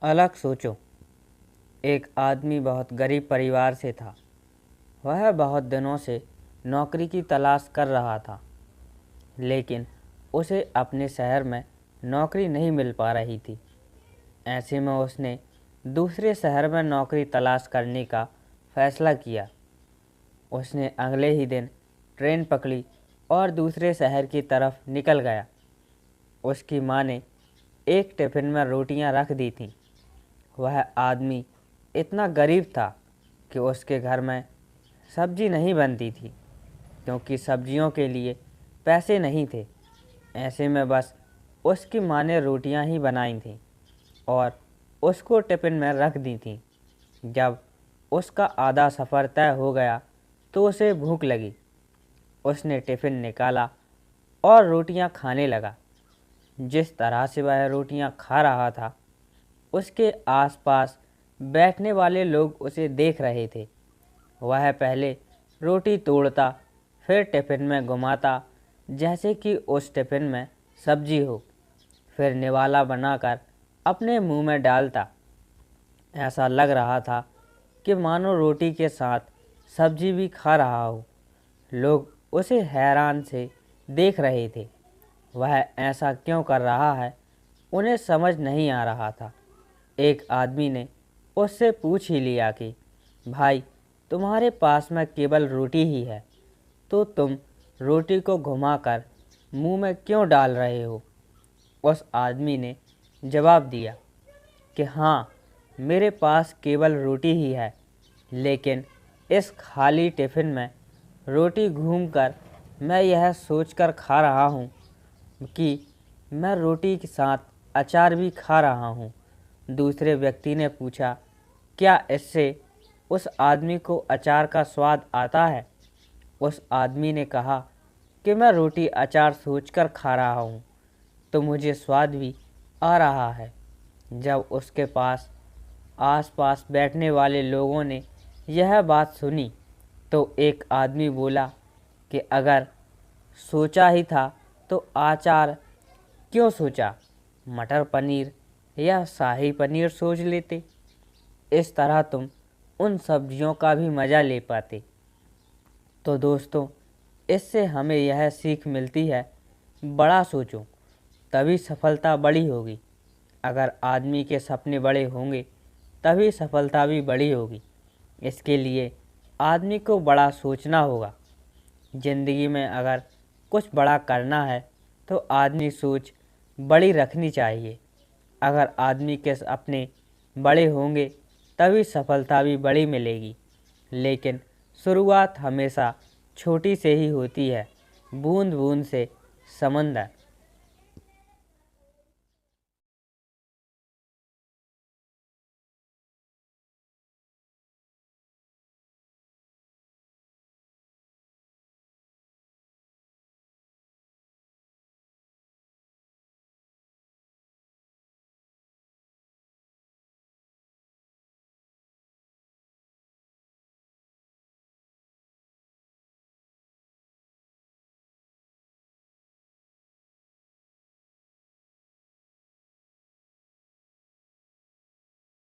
अलग सोचो। एक आदमी बहुत गरीब परिवार से था। वह बहुत दिनों से नौकरी की तलाश कर रहा था, लेकिन उसे अपने शहर में नौकरी नहीं मिल पा रही थी। ऐसे में उसने दूसरे शहर में नौकरी तलाश करने का फैसला किया। उसने अगले ही दिन ट्रेन पकड़ी और दूसरे शहर की तरफ निकल गया। उसकी माँ ने एक टिफ़िन में रोटियां रख दी थीं। वह आदमी इतना गरीब था कि उसके घर में सब्जी नहीं बनती थी, क्योंकि सब्जियों के लिए पैसे नहीं थे। ऐसे में बस उसकी माँ ने रोटियां ही बनाई थीं और उसको टिफ़िन में रख दी थीं। जब उसका आधा सफ़र तय हो गया तो उसे भूख लगी। उसने टिफ़िन निकाला और रोटियां खाने लगा। जिस तरह से वह रोटियां खा रहा था, उसके आसपास बैठने वाले लोग उसे देख रहे थे। वह पहले रोटी तोड़ता, फिर टिफ़िन में घुमाता जैसे कि उस टिफ़िन में सब्जी हो, फिर निवाला बनाकर अपने मुंह में डालता। ऐसा लग रहा था कि मानो रोटी के साथ सब्जी भी खा रहा हो। लोग उसे हैरान से देख रहे थे। वह ऐसा क्यों कर रहा है, उन्हें समझ नहीं आ रहा था। एक आदमी ने उससे पूछ ही लिया कि भाई, तुम्हारे पास में केवल रोटी ही है, तो तुम रोटी को घुमाकर मुंह में क्यों डाल रहे हो? उस आदमी ने जवाब दिया कि हाँ, मेरे पास केवल रोटी ही है, लेकिन इस खाली टिफ़िन में रोटी घूमकर मैं यह सोचकर खा रहा हूँ कि मैं रोटी के साथ अचार भी खा रहा हूँ। दूसरे व्यक्ति ने पूछा, क्या इससे उस आदमी को अचार का स्वाद आता है? उस आदमी ने कहा कि मैं रोटी अचार सोचकर खा रहा हूँ, तो मुझे स्वाद भी आ रहा है। जब उसके आस-पास बैठने वाले लोगों ने यह बात सुनी, तो एक आदमी बोला कि अगर सोचा ही था तो अचार क्यों सोचा? मटर पनीर या शाही पनीर सोच लेते। इस तरह तुम उन सब्जियों का भी मज़ा ले पाते। तो दोस्तों, इससे हमें यह सीख मिलती है, बड़ा सोचो, तभी सफलता बड़ी होगी। अगर आदमी के सपने बड़े होंगे, तभी सफलता भी बड़ी होगी। इसके लिए आदमी को बड़ा सोचना होगा। ज़िंदगी में अगर कुछ बड़ा करना है, तो आदमी सोच बड़ी रखनी चाहिए। अगर आदमी के सपने बड़े होंगे, तभी सफलता भी बड़ी मिलेगी। लेकिन शुरुआत हमेशा छोटी से ही होती है। बूंद बूंद से समंदर।